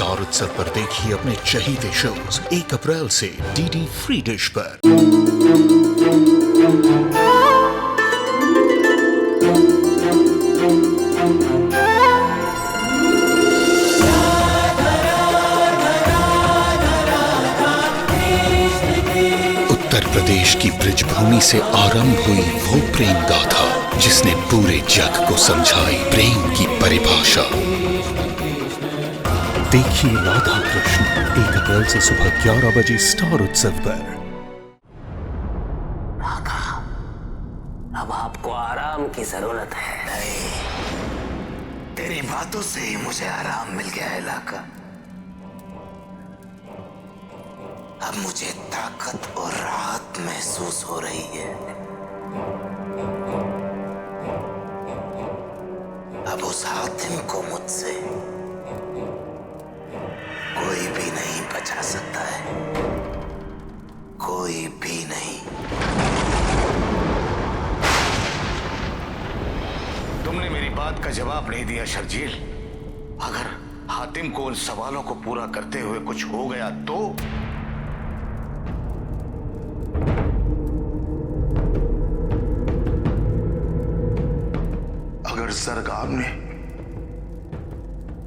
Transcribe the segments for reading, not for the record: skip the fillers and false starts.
Star उत्सव पर देखिए अपने चहीते शोज 1 अप्रैल से डीडी फ्री डिश पर। उत्तर प्रदेश की ब्रजभूमि से आरंभ हुई वो प्रेम गाथा जिसने पूरे जग को समझाई प्रेम की परिभाषा। देखिए राधा कृष्ण 1 अप्रैल से सुबह 11 बजे स्टार उत्सव पर। राधा, अब आपको आराम की जरूरत है। नहीं, तेरी बातों से ही मुझे आराम मिल गया है लाका। अब मुझे ताकत और राहत महसूस हो रही है। अब उस हातिम को मुझसे कोई भी नहीं बचा सकता है, कोई भी नहीं। तुमने मेरी बात का जवाब नहीं दिया शर्जील। अगर हातिम को उन सवालों को पूरा करते हुए कुछ हो गया तो? अगर सरगाम ने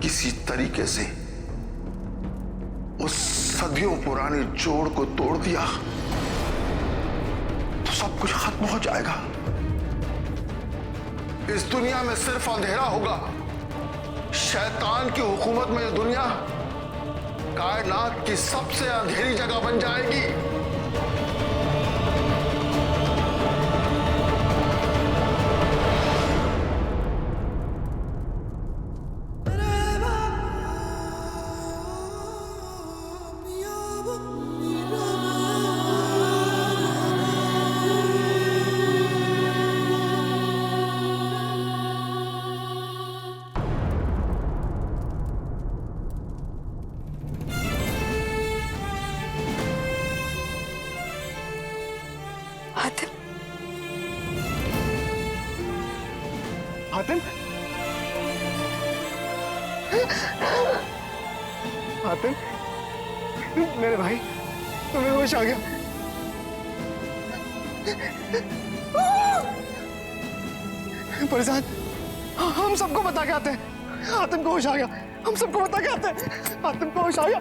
किसी तरीके से उस सदियों पुराने जोड़ को तोड़ दिया तो सब कुछ खत्म हो जाएगा। इस दुनिया में सिर्फ अंधेरा होगा। शैतान की हुकूमत में यह दुनिया कायनात की सबसे अंधेरी जगह बन जाएगी। हातिम, हातिम, हातिम, मेरे भाई, तुम्हें होश आ गया। फरजाद, हम सबको बता के आते हैं। हातिम को होश आ गया, हम सबको बता के आते हैं। हातिम को होश आ गया,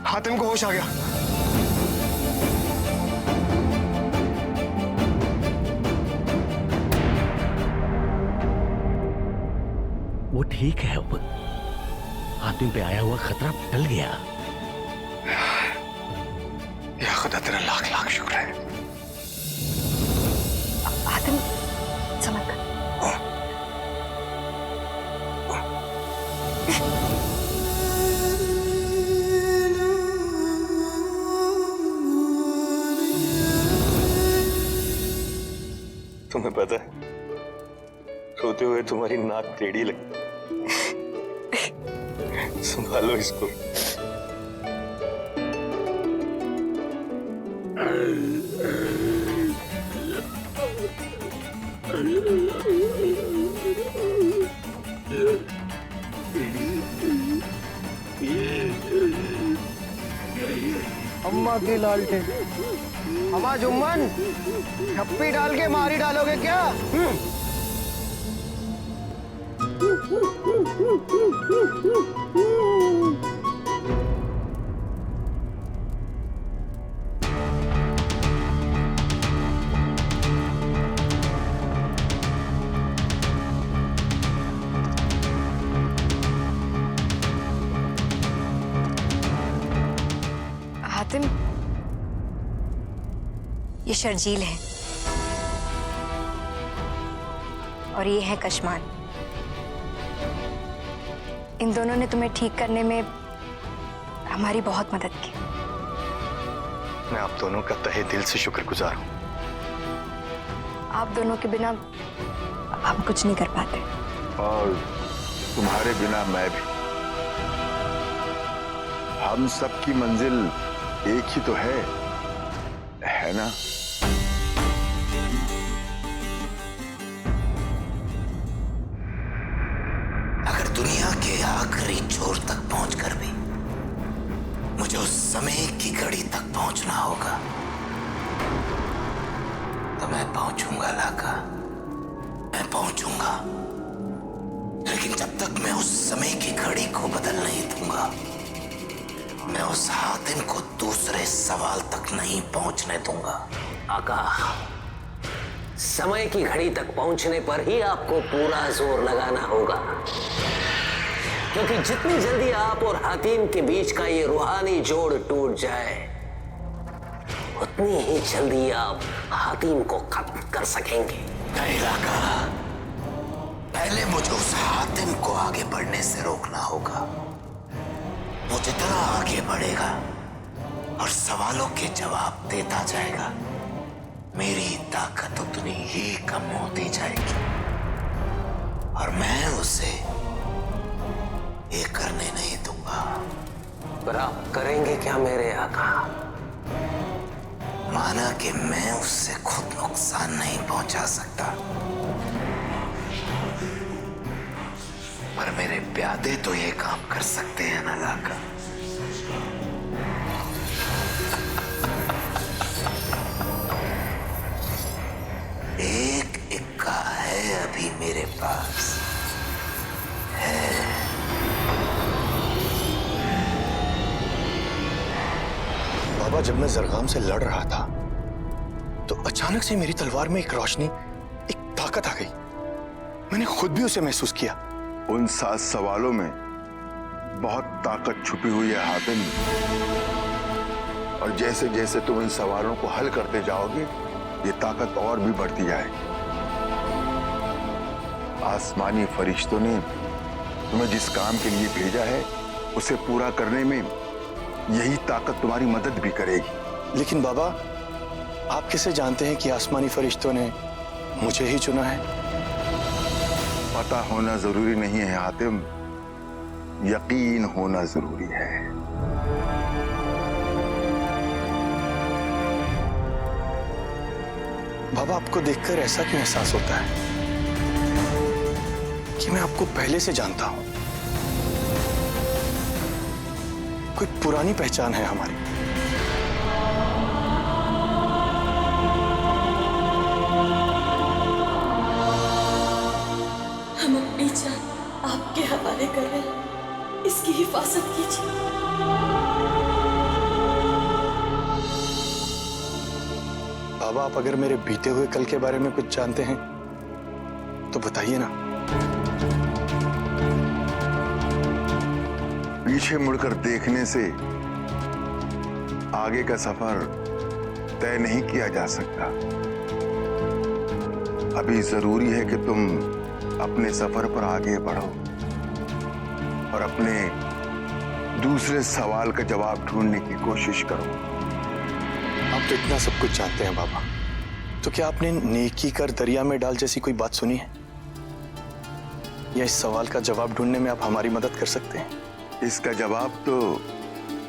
हातिम को होश आ गया। वो ठीक है। अब हातिम पे आया हुआ खतरा टल गया। या खुदा तेरा लाख लाख शुक्र है। हातिम समझ कर। तुम्हें पता है, रोते हुए तुम्हारी नाक टेढ़ी लगती। संभालो इसको। अम्मा की लालटेन, अम्मा जुम्मन, छप्पी डाल के मारी डालोगे क्या? हातिम, ये शर्जील है और ये है कशमान। इन दोनों ने तुम्हें ठीक करने में हमारी बहुत मदद की। मैं आप दोनों का तहे दिल से शुक्रगुजार हूं। आप दोनों के बिना हम कुछ नहीं कर पाते। और तुम्हारे बिना मैं भी। हम सबकी मंजिल एक ही तो है ना? दुनिया के आखिरी छोर तक पहुंचकर भी मुझे उस समय की घड़ी तक पहुंचना होगा। तो मैं पहुंचूंगा लाका, मैं पहुंचूंगा। लेकिन जब तक मैं उस समय की घड़ी को बदल नहीं दूंगा, मैं उस हातिम को दूसरे सवाल तक नहीं पहुंचने दूंगा। आका, समय की घड़ी तक पहुंचने पर ही आपको पूरा जोर लगाना होगा, क्योंकि जितनी जल्दी आप और हातिम के बीच का ये रूहानी जोड़ टूट जाए, उतनी ही जल्दी आप हातिम को खत्म कर सकेंगे। नहीं लाका, पहले मुझे उस हातिम को आगे बढ़ने से रोकना होगा। वो जितना आगे बढ़ेगा और सवालों के जवाब देता जाएगा, मेरी ताकत उतनी ही कम होती जाएगी और मैं उसे ये करने नहीं दूंगा। पर आप करेंगे क्या मेरे आका? माना कि मैं उससे खुद नुकसान नहीं पहुंचा सकता, पर मेरे प्यादे तो ये काम कर सकते हैं ना लाका। एक इक्का है अभी मेरे पास है। बाबा, जब मैं जरगाम से लड़ रहा था तो अचानक से मेरी तलवार में एक रोशनी, एक ताकत आ गई। मैंने खुद भी उसे महसूस किया। उन 7 सवालों में बहुत ताकत छुपी हुई है हातिम, और जैसे जैसे तुम इन सवालों को हल करते जाओगे, ये ताकत और भी बढ़ती जाएगी। आसमानी फरिश्तों ने तुम्हें जिस काम के लिए भेजा है, उसे पूरा करने में यही ताकत तुम्हारी मदद भी करेगी। लेकिन बाबा, आप कैसे जानते हैं कि आसमानी फरिश्तों ने मुझे ही चुना है? पता होना जरूरी नहीं है हातिम, यकीन होना जरूरी है। बाबा, आपको देखकर ऐसा क्यों एहसास होता है कि मैं आपको पहले से जानता हूं? कोई पुरानी पहचान है हमारी। हम अपनी जान आपके हवाले कर रहे हैं, इसकी हिफाजत कीजिए। बाबा, आप अगर मेरे बीते हुए कल के बारे में कुछ जानते हैं तो बताइए ना। पीछे मुड़कर देखने से आगे का सफर तय नहीं किया जा सकता। अभी जरूरी है कि तुम अपने सफर पर आगे बढ़ो और अपने दूसरे सवाल का जवाब ढूंढने की कोशिश करो। आप तो इतना सब कुछ जानते हैं बाबा, तो क्या आपने नेकी कर दरिया में डाल जैसी कोई बात सुनी है? या इस सवाल का जवाब ढूंढने में आप हमारी मदद कर सकते हैं? इसका जवाब तो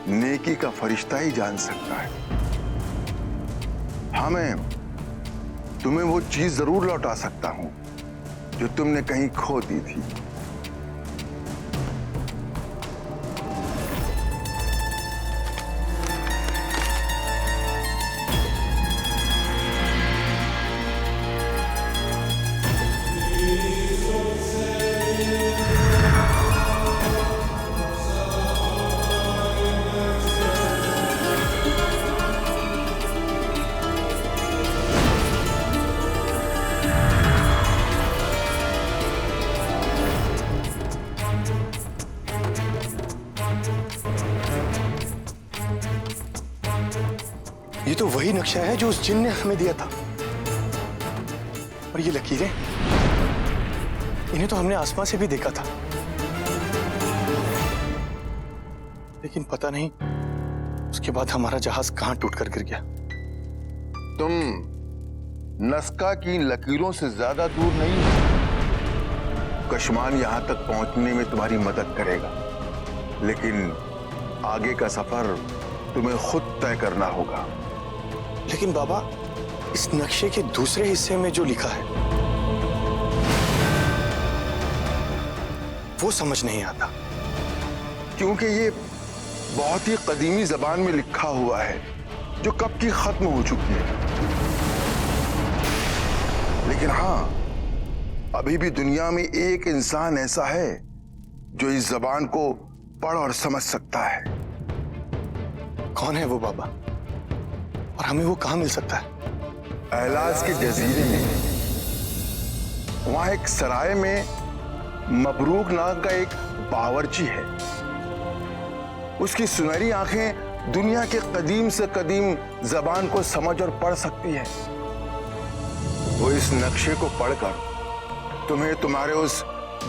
नेकी का फरिश्ता ही जान सकता है। हाँ, मैं तुम्हें वो चीज जरूर लौटा सकता हूं जो तुमने कहीं खो दी थी। ये तो वही नक्शा है जो उस जिन ने हमें दिया था। और ये लकीरें, इन्हें तो हमने आसमान से भी देखा था, लेकिन पता नहीं उसके बाद हमारा जहाज कहां टूटकर गिर गया। तुम नस्का की लकीरों से ज्यादा दूर नहीं हो। कशमान यहां तक पहुंचने में तुम्हारी मदद करेगा, लेकिन आगे का सफर तुम्हें खुद तय करना होगा। लेकिन बाबा, इस नक्शे के दूसरे हिस्से में जो लिखा है वो समझ नहीं आता। क्योंकि ये बहुत ही कदीमी जबान में लिखा हुआ है जो कब की खत्म हो चुकी है। लेकिन हाँ, अभी भी दुनिया में एक इंसान ऐसा है जो इस जबान को पढ़ और समझ सकता है। कौन है वो बाबा, और हमें वो कहाँ मिल सकता है? एलाज के जजीरे में, वहां एक सराय में मबरूक नाम का एक बावर्ची है। उसकी सुनहरी आंखें दुनिया के कदीम से कदीम जबान को समझ और पढ़ सकती है। वो इस नक्शे को पढ़कर तुम्हें तुम्हारे उस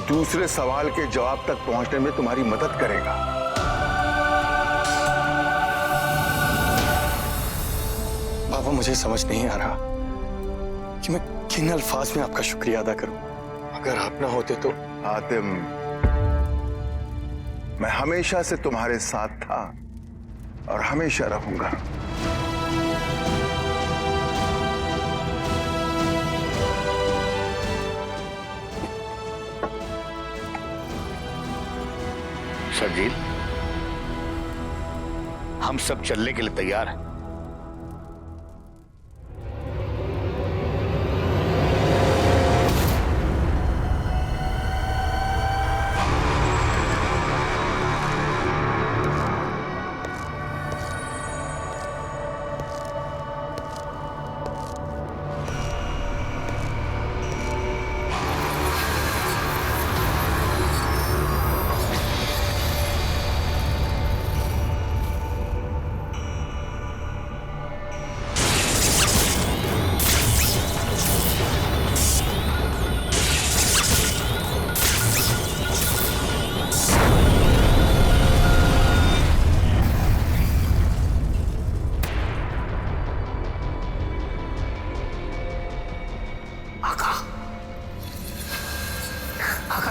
दूसरे सवाल के जवाब तक पहुंचने में तुम्हारी मदद करेगा। बाबा, मुझे समझ नहीं आ रहा कि मैं किन अल्फाज में आपका शुक्रिया अदा करूं। अगर आप ना होते तो। हातिम, मैं हमेशा से तुम्हारे साथ था और हमेशा रहूंगा। शर्जील, हम सब चलने के लिए तैयार हैं।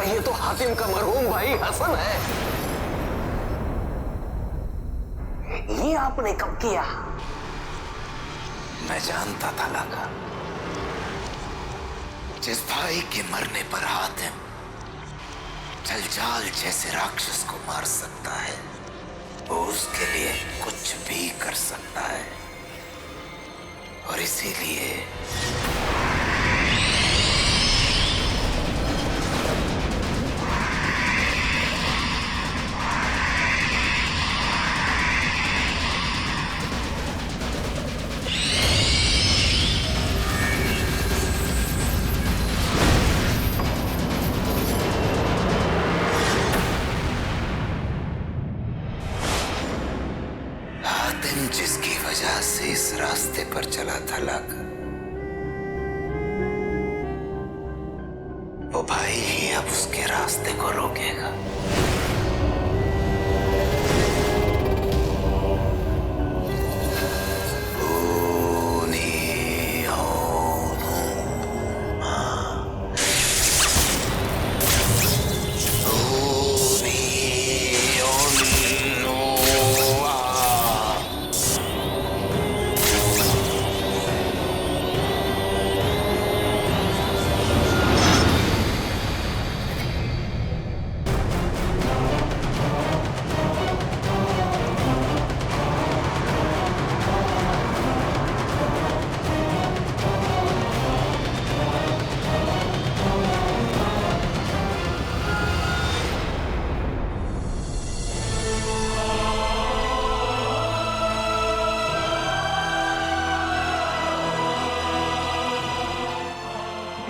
ये तो हातिम का मरहूम भाई हसन है। ये आपने कब किया? मैं जानता था लागा, जिस भाई के मरने पर हातिम जलजाल जैसे राक्षस को मार सकता है, वो उसके लिए कुछ भी कर सकता है। और इसीलिए जिसकी वजह से इस रास्ते पर चला था लागा, वो भाई ही अब उसके रास्ते को रोकेगा।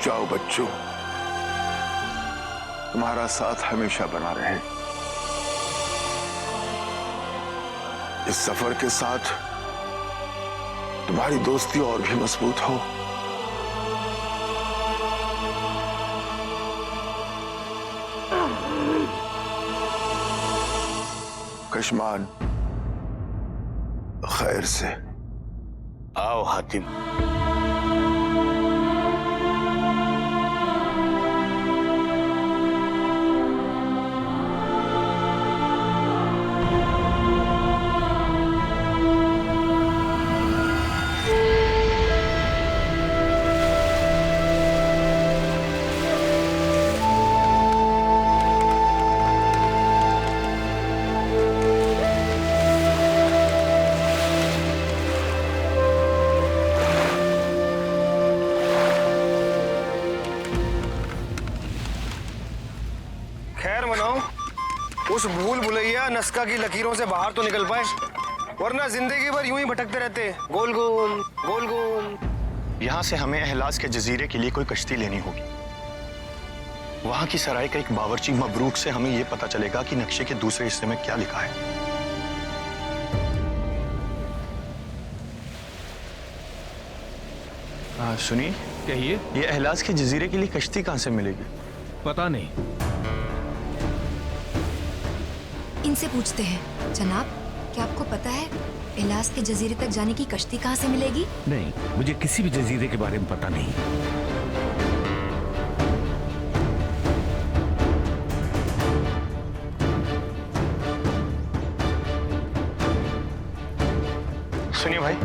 जाओ बच्चों, तुम्हारा साथ हमेशा बना रहे। इस सफर के साथ तुम्हारी दोस्ती और भी मजबूत हो। कशमान, खैर से। आओ हातिम। प्लान बनाओ, उस भूल भुलैया नस्का की लकीरों से बाहर तो निकल पाए, वरना जिंदगी भर यूं ही भटकते रहते, गोल गोल गोल गोल। यहाँ से हमें एहलाज के जजीरे के लिए कोई कश्ती लेनी होगी। वहां की सराय का एक बावर्ची मबरूक से हमें यह पता चलेगा कि नक्शे के दूसरे हिस्से में क्या लिखा है। सुनिए, कहिए। ये एहलाज के जजीरे के लिए कश्ती कहां से मिलेगी? पता नहीं। इनसे पूछते हैं। जनाब, क्या आपको पता है इलाज के जजीरे तक जाने की कश्ती कहाँ से मिलेगी? नहीं, मुझे किसी भी जजीरे के बारे में पता नहीं। सुनिए भाई,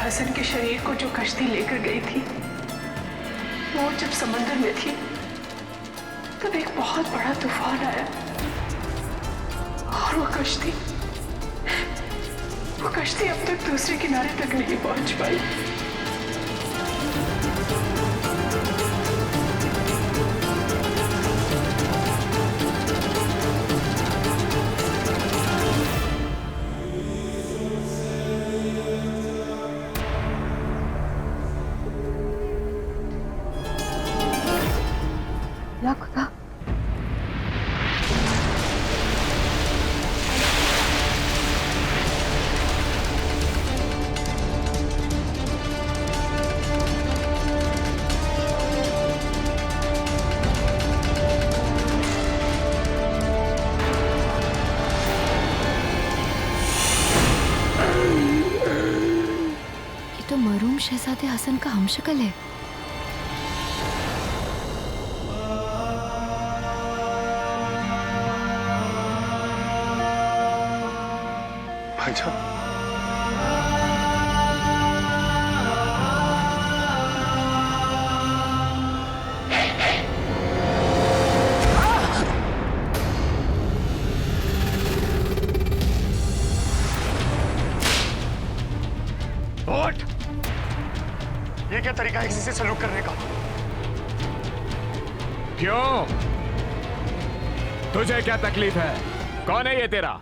हसन के शरीर को जो कश्ती लेकर गई थी, वो जब समंदर में थी तब एक बहुत बड़ा तूफान आया और वो कश्ती अब तक दूसरे किनारे तक नहीं पहुंच पाई। या खुदा, ये तो मरूम शहजादे हसन का हमशक्ल है। भाईजान, उठ! ये क्या तरीका है किसी से सलूक करने का? क्यों? तुझे क्या तकलीफ है? कौन है ये तेरा?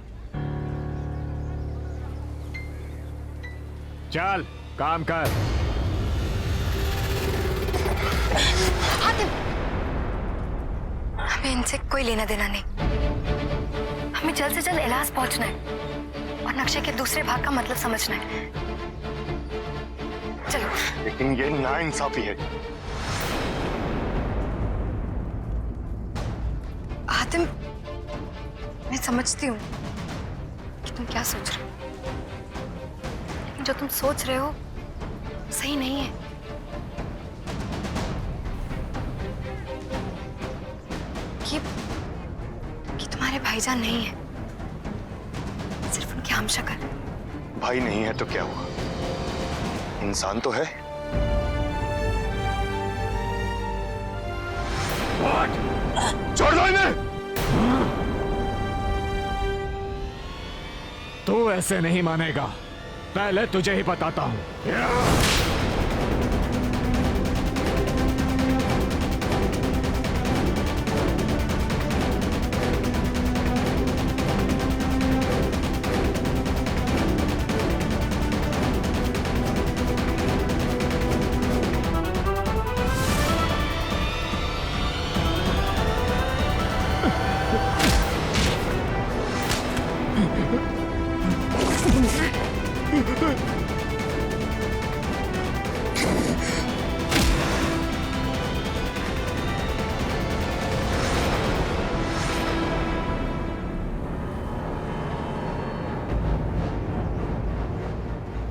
चल काम कर। हातिम, हमें इनसे कोई लेना देना नहीं। हमें जल्द से जल्द इलाज पहुंचना है और नक्शे के दूसरे भाग का मतलब समझना है। चलो। लेकिन ये नाइंसाफी है। हातिम, मैं समझती हूँ कि तुम क्या सोच रहे हो, लेकिन जो तुम सोच रहे हो सही नहीं है। कि तुम्हारे भाईजान नहीं है, सिर्फ उनके हमशक्ल है। भाई नहीं है तो क्या हुआ? इंसान तो है। छोड़ दो इन्हें। तू ऐसे नहीं मानेगा, पहले तुझे ही बताता हूं।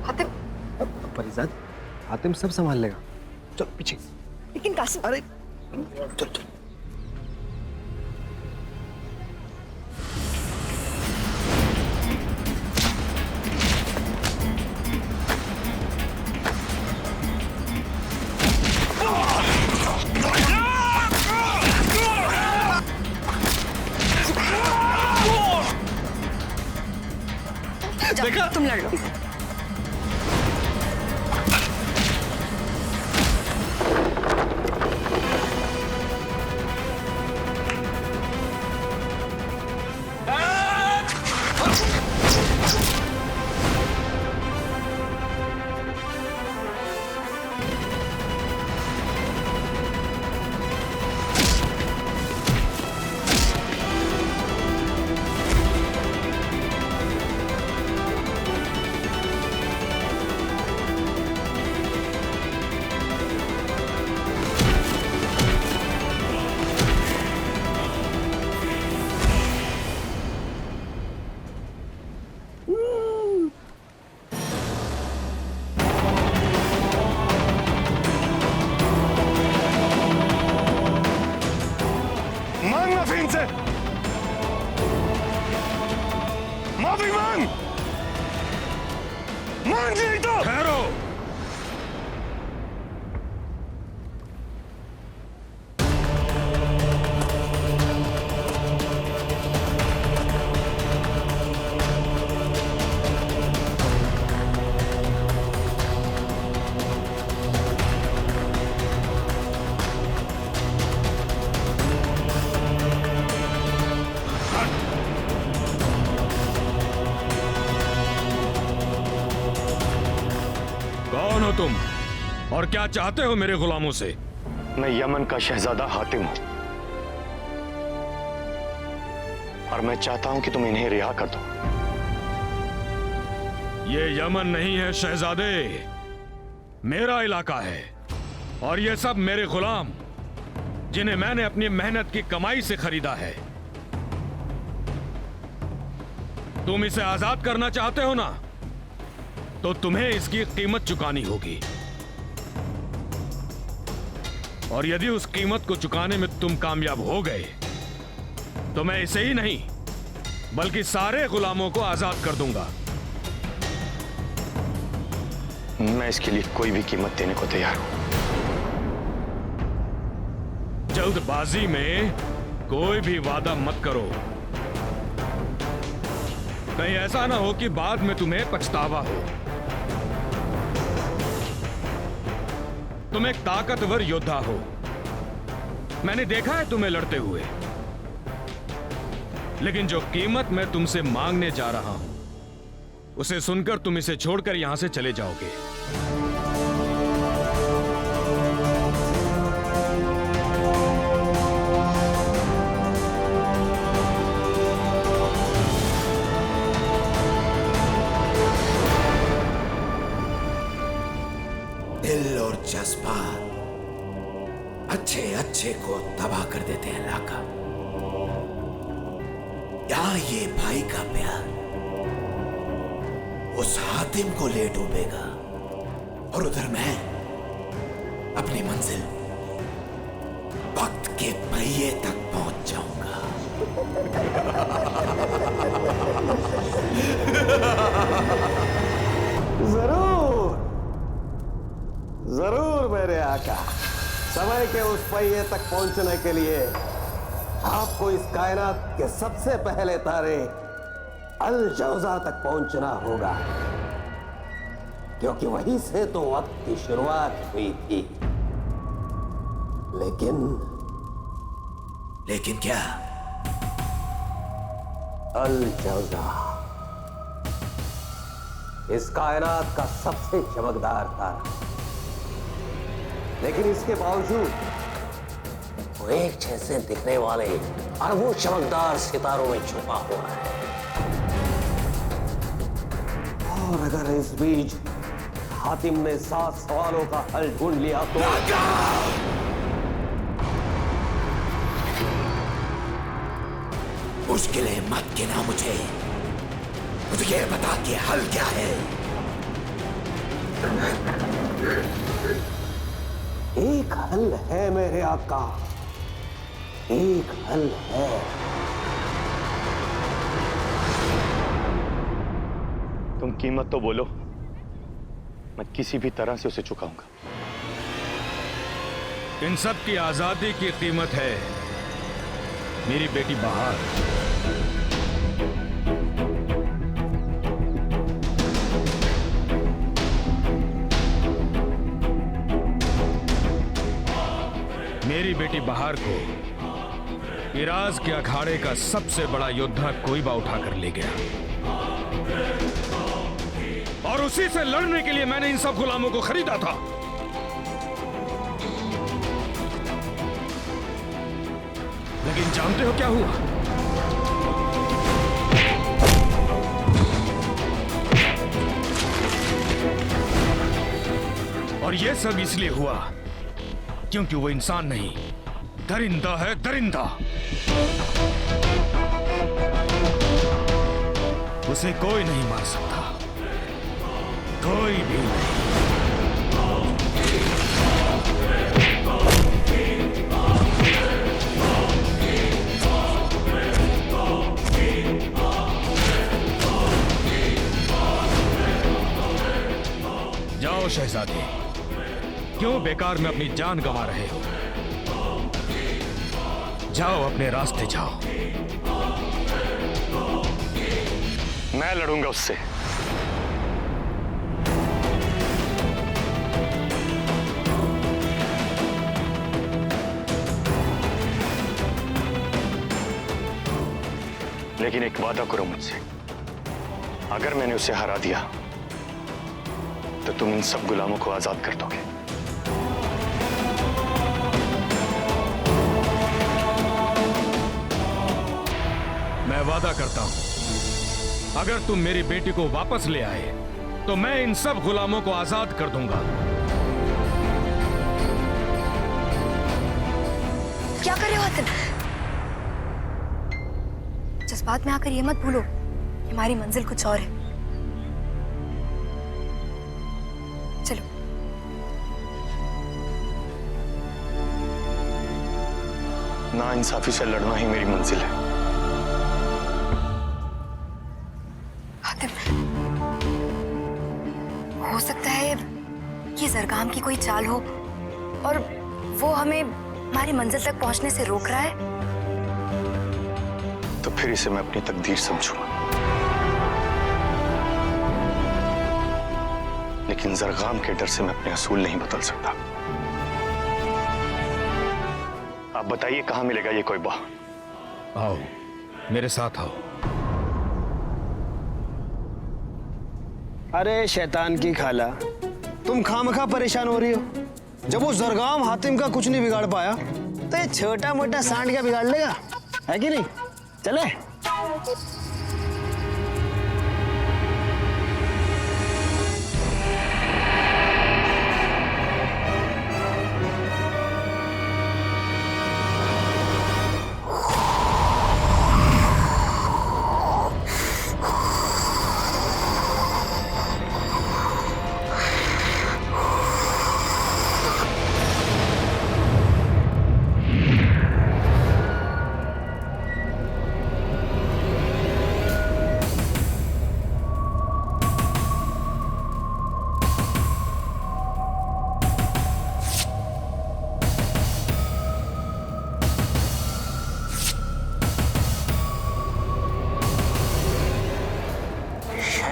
हातिम, परिजात, हातिम सब संभाल लेगा। चल पीछे। लेकिन कासिम, अरे चल चल। देखा? तुम लड़ लो। मांग माफी इनसे, माफी मांग, मांग नहीं तो ठहरो। कौन हो तुम और क्या चाहते हो मेरे गुलामों से? मैं यमन का शहजादा हातिम हूं और मैं चाहता हूं कि तुम इन्हें रिहा कर दो। ये यमन नहीं है शहजादे, मेरा इलाका है और ये सब मेरे गुलाम जिन्हें मैंने अपनी मेहनत की कमाई से खरीदा है। तुम इसे आजाद करना चाहते हो ना, तो तुम्हें इसकी कीमत चुकानी होगी और यदि उस कीमत को चुकाने में तुम कामयाब हो गए तो मैं इसे ही नहीं बल्कि सारे गुलामों को आजाद कर दूंगा। मैं इसके लिए कोई भी कीमत देने को तैयार हूं। जल्दबाजी में कोई भी वादा मत करो, कहीं ऐसा ना हो कि बाद में तुम्हें पछतावा हो। तुम एक ताकतवर योद्धा हो, मैंने देखा है तुम्हें लड़ते हुए, लेकिन जो कीमत मैं तुमसे मांगने जा रहा हूं उसे सुनकर तुम इसे छोड़कर यहां से चले जाओगे। दिल और जज्बात अच्छे अच्छे को तबाह कर देते हैं लाका। यहाँ ये भाई का प्यार उस हातिम को ले डूबेगा और उधर मैं अपनी मंजिल वक्त के पहिए तक पहुंच जाऊंगा। जरूर जरूर मेरे आका, समय के उस पहिए तक पहुंचने के लिए आपको इस कायनात के सबसे पहले तारे अल जौजा तक पहुंचना होगा, क्योंकि वहीं से तो वक्त की शुरुआत हुई थी। लेकिन क्या? अल जौजा इस कायनात का सबसे चमकदार तारा, लेकिन इसके बावजूद वो एक जैसे दिखने वाले अरबों चमकदार सितारों में छुपा हुआ है। और अगर इस बीच हातिम ने 7 सवालों का हल ढूंढ लिया तो मुश्किलें मत गिना मुझे ये बता कि हल क्या है। एक हल है मेरे आका, एक हल है। तुम कीमत तो बोलो, मैं किसी भी तरह से उसे चुकाऊंगा। इन सब की आजादी की कीमत है मेरी बेटी बहार। मेरी बेटी बहार को इराज के अखाड़े का सबसे बड़ा योद्धा कोईबा उठाकर ले गया, और उसी से लड़ने के लिए मैंने इन सब गुलामों को खरीदा था। लेकिन जानते हो क्या हुआ? और यह सब इसलिए हुआ क्योंकि वो इंसान नहीं, दरिंदा है, दरिंदा। उसे कोई नहीं मार सकता, कोई भी नहीं। जाओ शहजादे, क्यों बेकार में अपनी जान गंवा रहे हो? जाओ, अपने रास्ते जाओ। मैं लड़ूंगा उससे। लेकिन एक वादा करो मुझसे, अगर मैंने उसे हरा दिया तो तुम इन सब गुलामों को आजाद कर दोगे। मैं वादा करता हूं, अगर तुम मेरी बेटी को वापस ले आए तो मैं इन सब गुलामों को आजाद कर दूंगा। क्या कर रहे हो हातिम? जज्बात में आकर ये मत भूलो कि हमारी मंजिल कुछ और है। चलो। ना इंसाफी से लड़ना ही मेरी मंजिल है। हातिम, हो सकता है ये जरगाम की कोई चाल हो और वो हमें हमारी मंजिल तक पहुंचने से रोक रहा है। तो फिर इसे मैं अपनी तकदीर समझूंगा, लेकिन जरगाम के डर से मैं अपने असूल नहीं बदल सकता। आप बताइए कहां मिलेगा ये कोईबा? आओ, मेरे साथ आओ। अरे शैतान की खाला, तुम खामखा परेशान हो रही हो। जब वो जरगाम हातिम का कुछ नहीं बिगाड़ पाया तो ये छोटा मोटा सांड क्या बिगाड़ लेगा, है कि नहीं? चले।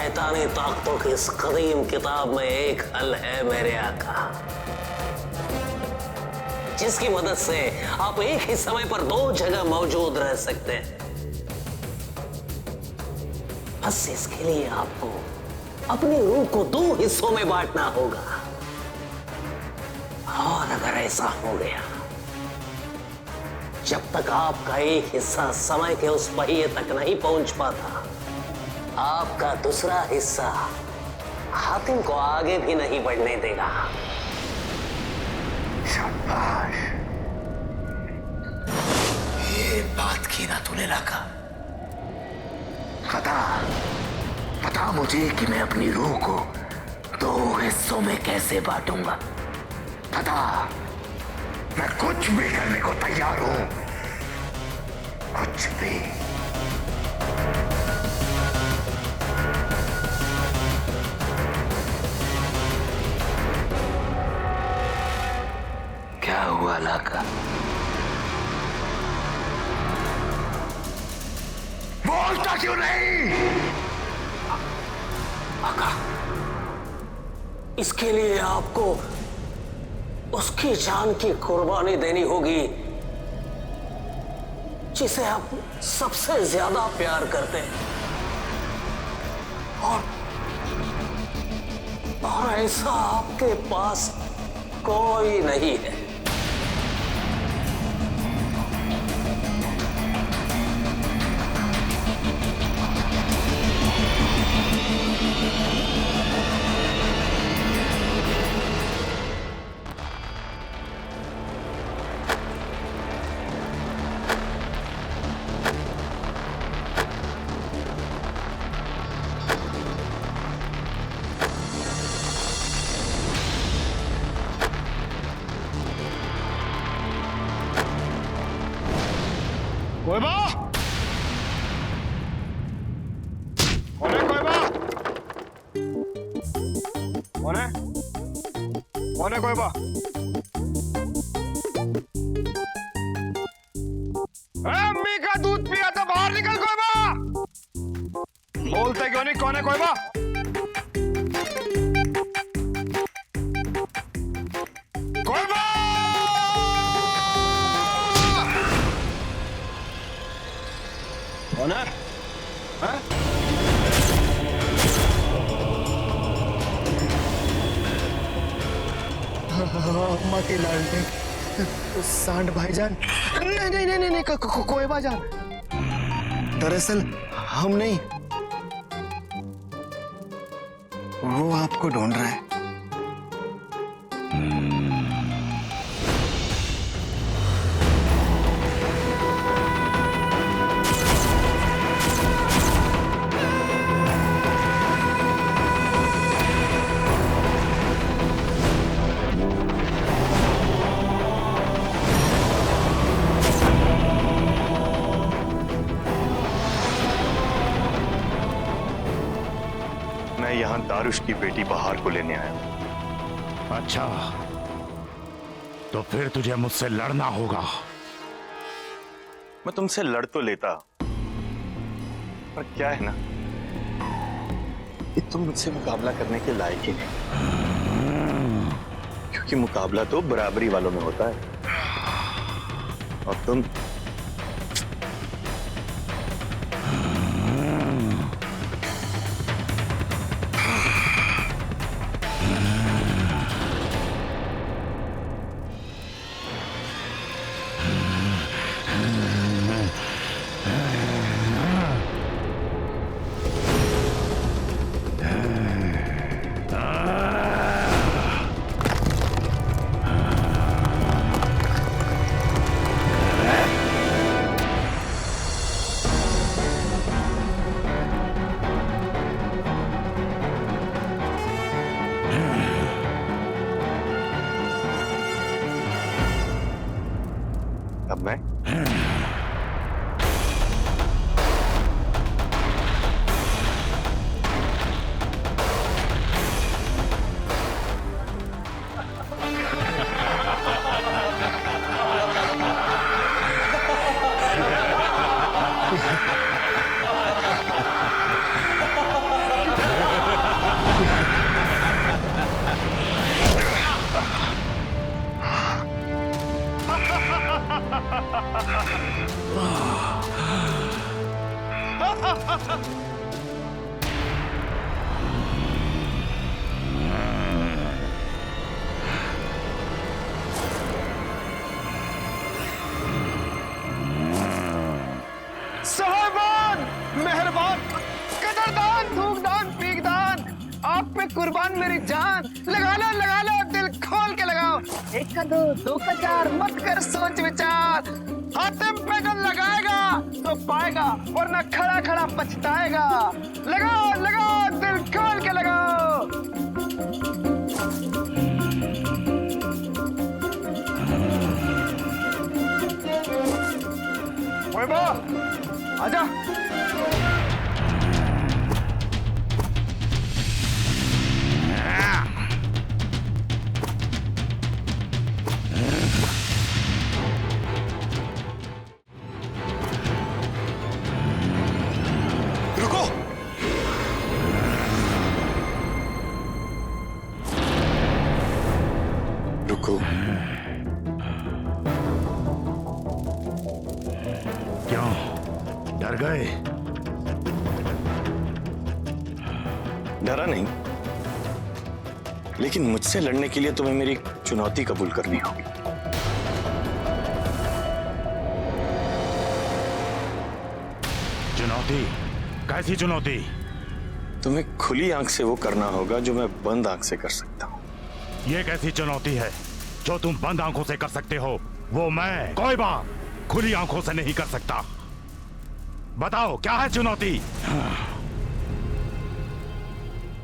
शैतानी ताकतों की इस कदीम किताब में एक हल है मेरे आका, जिसकी मदद से आप एक ही समय पर दो जगह मौजूद रह सकते हैं। बस इसके लिए आपको अपनी रूह को दो हिस्सों में बांटना होगा, और अगर ऐसा हो गया, जब तक आपका एक हिस्सा समय के उस पहिए तक नहीं पहुंच पाता, आपका दूसरा हिस्सा हातिम को आगे भी नहीं बढ़ने देगा। शाबाश, ये बात की ना तूने लाका। पता मुझे कि मैं अपनी रूह को दो हिस्सों में कैसे बांटूंगा। पता, मैं कुछ भी करने को तैयार हूं, कुछ भी। क्या हुआ लाका? बोलता क्यों नहीं? आका, इसके लिए आपको उसकी जान की कुर्बानी देनी होगी जिसे आप सबसे ज्यादा प्यार करते हैं, और ऐसा आपके पास कोई नहीं है। कोयबा, कौन है कोयबा? कौन है? कौन है कोयबा? अम्मी का दूध पिया तो बाहर निकल कोयबा। बोलते क्यों नहीं? कौन है कोयबा? कोयबा! कौन है? हाँ? अम्मा के लाडले सांड भाईजान। नहीं नहीं नहीं नहीं, कोयबा जान। दरअसल हम नहीं, वो आपको ढूंढ रहा है। मैं यहाँ दारुश की बेटी बहार को लेने आया हूँ। अच्छा, तो फिर तुझे मुझसे लड़ना होगा। मैं तुमसे लड़ तो लेता, पर क्या है ना कि तुम मुझसे मुकाबला करने के लायक ही नहीं, क्योंकि मुकाबला तो बराबरी वालों में होता है, और तुम अब मैं साहबान, मेहरबान, कदरदान, थूकदान, पीकदान, आप पे कुर्बान मेरी जान। लगा लो दिल खोल के लगाओ। एक का दो का चार, मत कर सोच विचार। हातिम पे जो लगाएगा तो पाएगा, वरना खड़ा खड़ा पछताएगा। लगाओ दिल खोल के लगाओ। ओए बा, आजा। रुको। रुको। क्यों डर गए? डरा नहीं, लेकिन मुझसे लड़ने के लिए तुम्हें मेरी चुनौती कबूल करनी होगी। चुनौती? कैसी चुनौती? तुम्हें खुली आंख से वो करना होगा जो मैं बंद आंख से कर सकता हूँ। ये कैसी चुनौती है जो तुम बंद आंखों से कर सकते हो? वो मैं कोई बात खुली आंखों से नहीं कर सकता। बताओ क्या है चुनौती?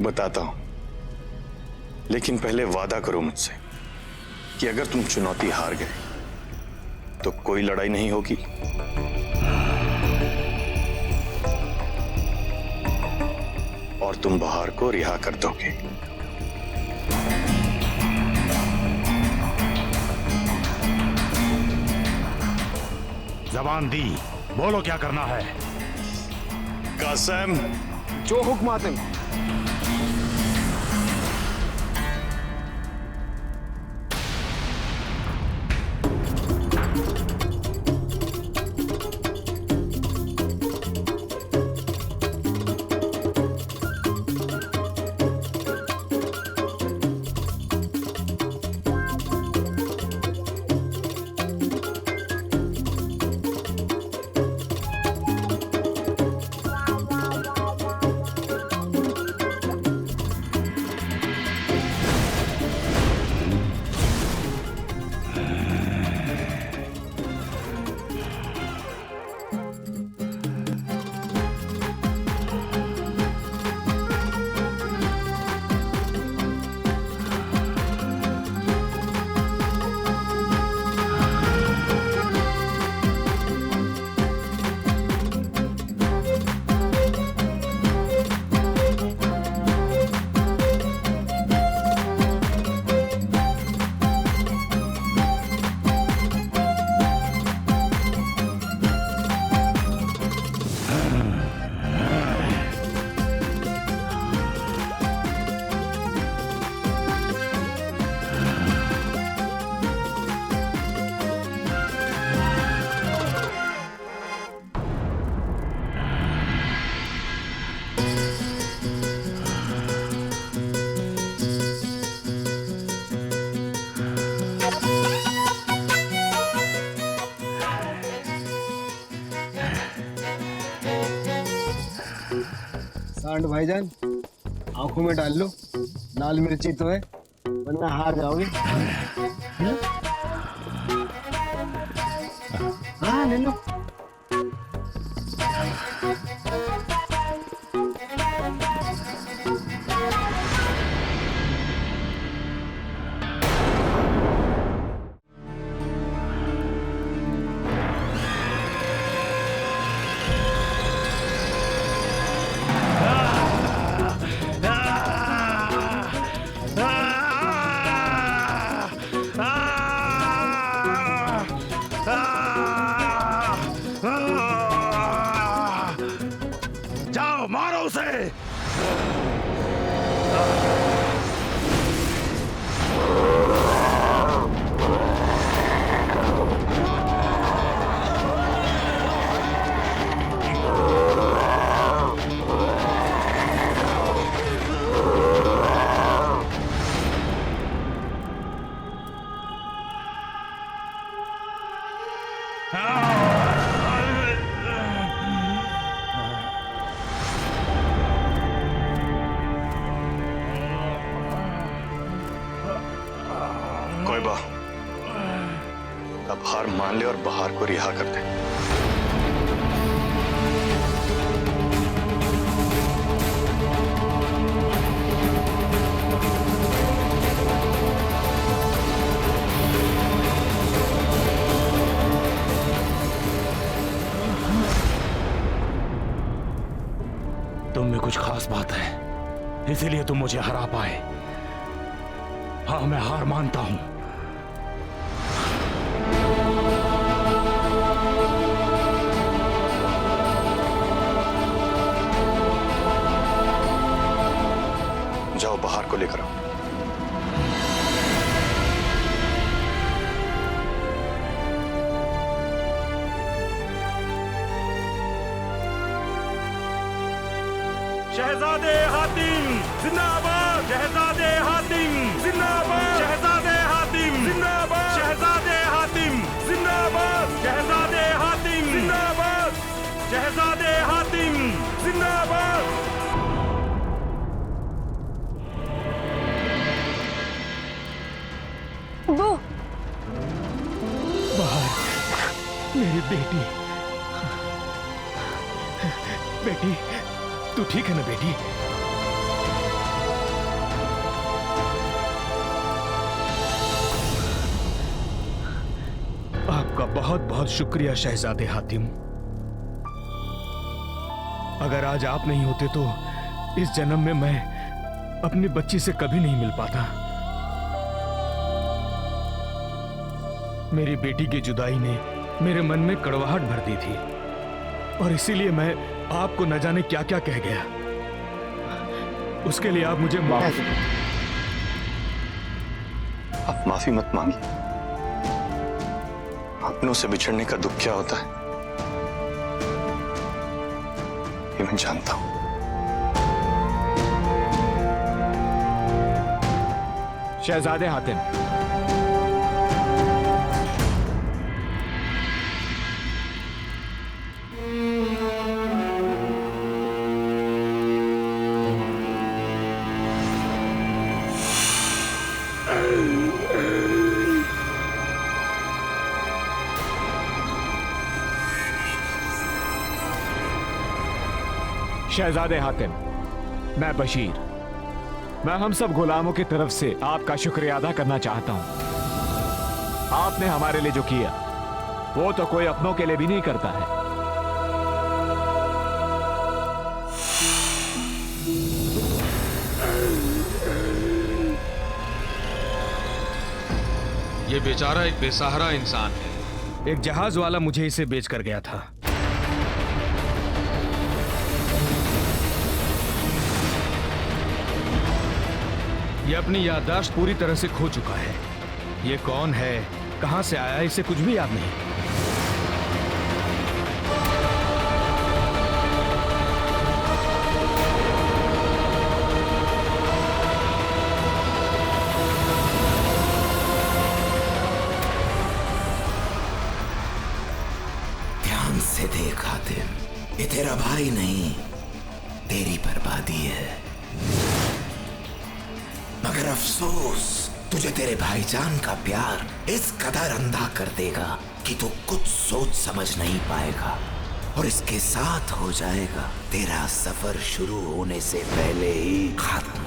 बताता हूं, लेकिन पहले वादा करो मुझसे कि अगर तुम चुनौती हार गए तो कोई लड़ाई नहीं होगी। और तुम बहार को रिहा कर दोगे। जबान दी, बोलो क्या करना है? कासम, जो हुक्म हातिम। सांड भाईजान, आंखों में डाल लो, लाल मिर्ची तो है, वरना हार जाओगे। हाँ ले लो। अब हार मान ले और बहार को रिहा कर दे। तुम में कुछ खास बात है, इसीलिए तुम मुझे हरा पाए। हाँ, मैं हार मानता हूं। जाओ बहार को लेकर आओ। शहजादे हातिम जिंदाबाद, शहजादे हातिम जिंदाबाद, शहजादे हातिम जिंदाबाद, शहजादे हातिम जिंदाबाद, शहजादे हातिम जिंदाबाद, शहजादे हातिम जिंदाबाद। वो बाहर मेरी बेटी, बेटी तू ठीक है ना बेटी? आपका बहुत बहुत शुक्रिया शहजादे हातिम। अगर आज आप नहीं होते तो इस जन्म में मैं अपनी बच्ची से कभी नहीं मिल पाता। मेरी बेटी की जुदाई ने मेरे मन में कड़वाहट भर दी थी और इसीलिए मैं आपको न जाने क्या क्या कह गया। उसके लिए आप मुझे माफ। आप माफी मत मांगिए। अपनों से बिछड़ने का दुख क्या होता है ये मैं जानता हूं। शहजादे हातिम, शहजादे हातिम, मैं बशीर, मैं हम सब गुलामों की तरफ से आपका शुक्रिया अदा करना चाहता हूं। आपने हमारे लिए जो किया वो तो कोई अपनों के लिए भी नहीं करता है। ये बेचारा एक बेसहारा इंसान है। एक जहाज वाला मुझे इसे बेच कर गया था। ये अपनी याददाश्त पूरी तरह से खो चुका है। ये कौन है, कहां से आया, इसे कुछ भी याद नहीं। ध्यान से देख हातिम, ये तेरा भाई नहीं, तेरी बर्बादी है। मगर अफसोस, तुझे तेरे भाईजान का प्यार इस कदर अंधा कर देगा कि तू कुछ सोच समझ नहीं पाएगा और इसके साथ हो जाएगा तेरा सफर शुरू होने से पहले ही खत्म।